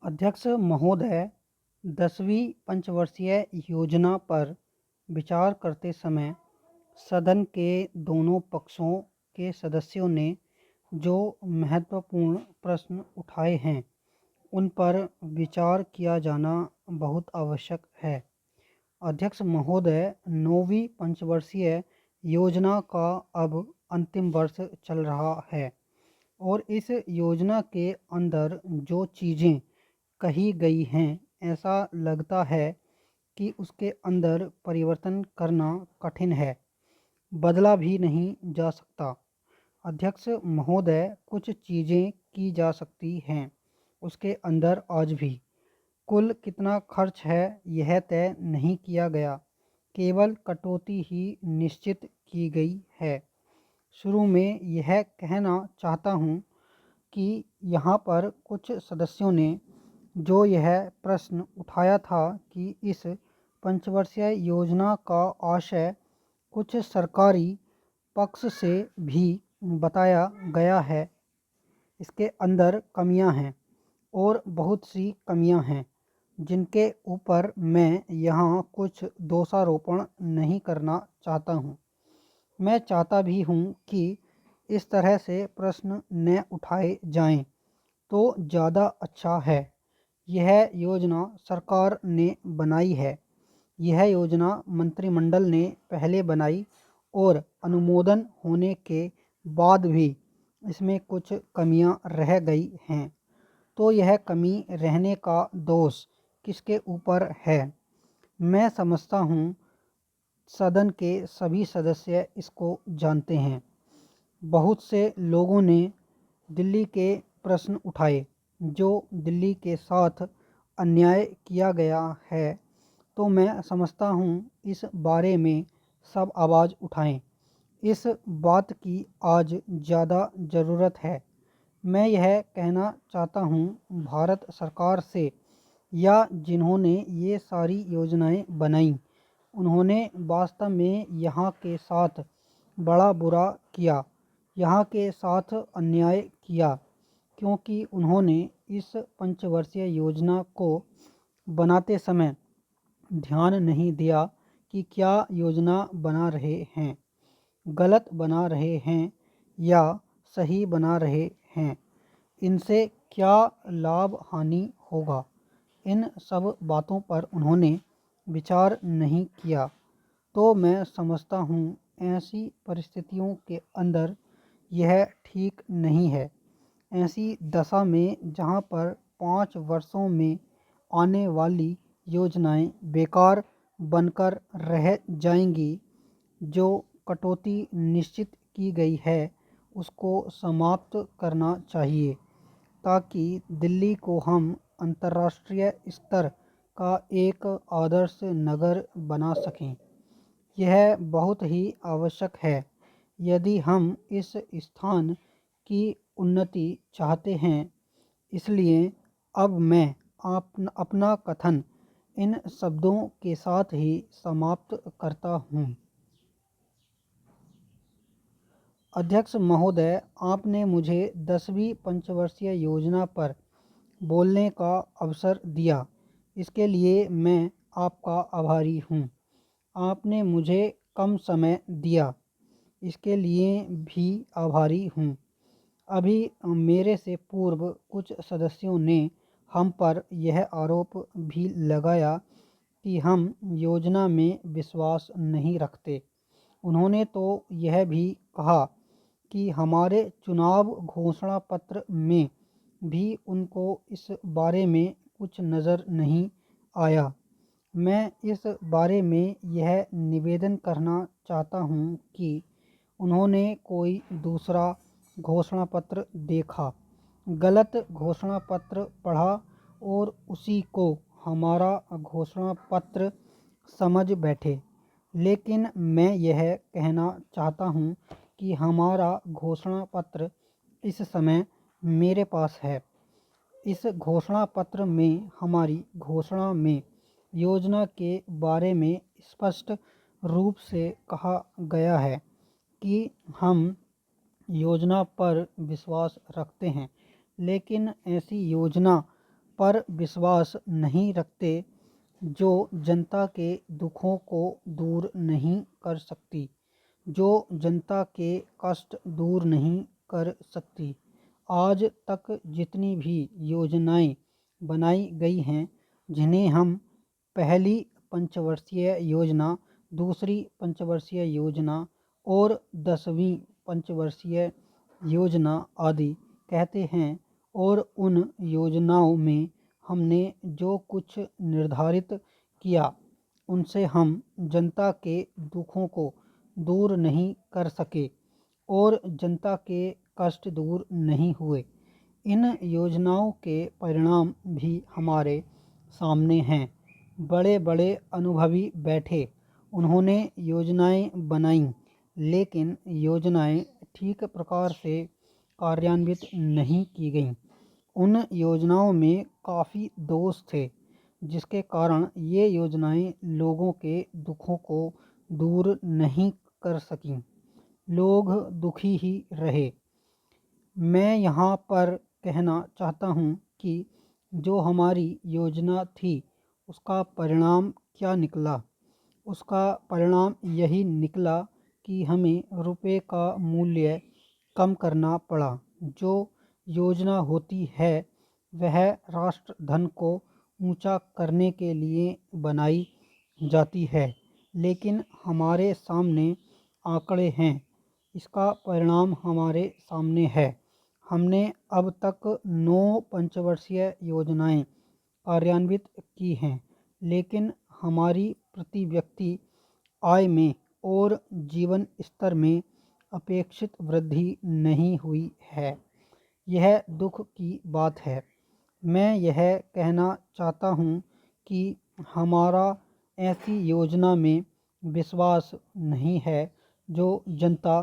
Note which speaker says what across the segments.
Speaker 1: अध्यक्ष महोदय, 10वीं पंचवर्षीय योजना पर विचार करते समय सदन के दोनों पक्षों के सदस्यों ने जो महत्वपूर्ण प्रश्न उठाए हैं, उन पर विचार किया जाना बहुत आवश्यक है। अध्यक्ष महोदय, 9वीं पंचवर्षीय योजना का अब अंतिम वर्ष चल रहा है और इस योजना के अंदर जो चीज़ें कही गई हैं, ऐसा लगता है कि उसके अंदर परिवर्तन करना कठिन है, बदला भी नहीं जा सकता। अध्यक्ष महोदय, कुछ चीज़ें की जा सकती हैं उसके अंदर आज भी। कुल कितना खर्च है यह तय नहीं किया गया, केवल कटौती ही निश्चित की गई है। शुरू में यह कहना चाहता हूँ कि यहाँ पर कुछ सदस्यों ने जो यह प्रश्न उठाया था कि इस पंचवर्षीय योजना का आशय कुछ सरकारी पक्ष से भी बताया गया है, इसके अंदर कमियां हैं और बहुत सी कमियां हैं जिनके ऊपर मैं यहाँ कुछ दोषारोपण नहीं करना चाहता हूँ। मैं चाहता भी हूँ कि इस तरह से प्रश्न न उठाए जाएं तो ज़्यादा अच्छा है। यह योजना सरकार ने बनाई है। यह योजना मंत्रिमंडल ने पहले बनाई और अनुमोदन होने के बाद भी इसमें कुछ कमियां रह गई हैं। तो यह कमी रहने का दोष किसके ऊपर है? मैं समझता हूँ सदन के सभी सदस्य इसको जानते हैं। बहुत से लोगों ने दिल्ली के प्रश्न उठाए, जो दिल्ली के साथ अन्याय किया गया है, तो मैं समझता हूँ इस बारे में सब आवाज़ उठाएं। इस बात की आज ज़्यादा ज़रूरत है। मैं यह कहना चाहता हूँ भारत सरकार से, या जिन्होंने ये सारी योजनाएं बनाई, उन्होंने वास्तव में यहाँ के साथ बड़ा बुरा किया, यहाँ के साथ अन्याय किया, क्योंकि उन्होंने इस पंचवर्षीय योजना को बनाते समय ध्यान नहीं दिया कि क्या योजना बना रहे हैं, गलत बना रहे हैं या सही बना रहे हैं, इनसे क्या लाभ हानि होगा। इन सब बातों पर उन्होंने विचार नहीं किया। तो मैं समझता हूँ ऐसी परिस्थितियों के अंदर यह ठीक नहीं है। ऐसी दशा में जहाँ पर 5 वर्षों में आने वाली योजनाएं बेकार बनकर रह जाएंगी, जो कटौती निश्चित की गई है उसको समाप्त करना चाहिए, ताकि दिल्ली को हम अंतर्राष्ट्रीय स्तर का एक आदर्श नगर बना सकें। यह बहुत ही आवश्यक है यदि हम इस स्थान की उन्नति चाहते हैं। इसलिए अब मैं अपना कथन इन शब्दों के साथ ही समाप्त करता हूँ। अध्यक्ष महोदय, आपने मुझे 10वीं पंचवर्षीय योजना पर बोलने का अवसर दिया, इसके लिए मैं आपका आभारी हूँ। आपने मुझे कम समय दिया, इसके लिए भी आभारी हूँ। अभी मेरे से पूर्व कुछ सदस्यों ने हम पर यह आरोप भी लगाया कि हम योजना में विश्वास नहीं रखते। उन्होंने तो यह भी कहा कि हमारे चुनाव घोषणा पत्र में भी उनको इस बारे में कुछ नज़र नहीं आया। मैं इस बारे में यह निवेदन करना चाहता हूँ कि उन्होंने कोई दूसरा घोषणा पत्र देखा, गलत घोषणा पत्र पढ़ा और उसी को हमारा घोषणा पत्र समझ बैठे। लेकिन मैं यह कहना चाहता हूँ कि हमारा घोषणा पत्र इस समय मेरे पास है। इस घोषणा पत्र में हमारी घोषणा में योजना के बारे में स्पष्ट रूप से कहा गया है कि हम योजना पर विश्वास रखते हैं, लेकिन ऐसी योजना पर विश्वास नहीं रखते, जो जनता के दुखों को दूर नहीं कर सकती, जो जनता के कष्ट दूर नहीं कर सकती। आज तक जितनी भी योजनाएं बनाई गई हैं, जिन्हें हम पहली पंचवर्षीय योजना, दूसरी पंचवर्षीय योजना और 10वीं पंचवर्षीय योजना आदि कहते हैं, और उन योजनाओं में हमने जो कुछ निर्धारित किया, उनसे हम जनता के दुखों को दूर नहीं कर सके और जनता के कष्ट दूर नहीं हुए। इन योजनाओं के परिणाम भी हमारे सामने हैं। बड़े बड़े अनुभवी बैठे, उन्होंने योजनाएं बनाईं, लेकिन योजनाएं ठीक प्रकार से कार्यान्वित नहीं की गईं। उन योजनाओं में काफ़ी दोष थे, जिसके कारण ये योजनाएं लोगों के दुखों को दूर नहीं कर सकीं। लोग दुखी ही रहे। मैं यहाँ पर कहना चाहता हूँ कि जो हमारी योजना थी, उसका परिणाम क्या निकला। उसका परिणाम यही निकला कि हमें रुपए का मूल्य कम करना पड़ा। जो योजना होती है वह राष्ट्र धन को ऊंचा करने के लिए बनाई जाती है, लेकिन हमारे सामने आंकड़े हैं, इसका परिणाम हमारे सामने है। हमने अब तक 9 पंचवर्षीय योजनाएं कार्यान्वित की हैं, लेकिन हमारी प्रति व्यक्ति आय में और जीवन स्तर में अपेक्षित वृद्धि नहीं हुई है। यह दुख की बात है। मैं यह कहना चाहता हूँ कि हमारा ऐसी योजना में विश्वास नहीं है जो जनता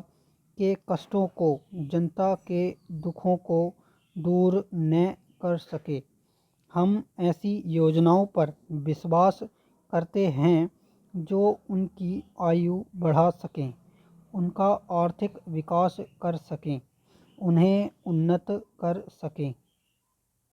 Speaker 1: के कष्टों को, जनता के दुखों को दूर न कर सके। हम ऐसी योजनाओं पर विश्वास करते हैं जो उनकी आयु बढ़ा सकें, उनका आर्थिक विकास कर सकें, उन्हें उन्नत कर सकें।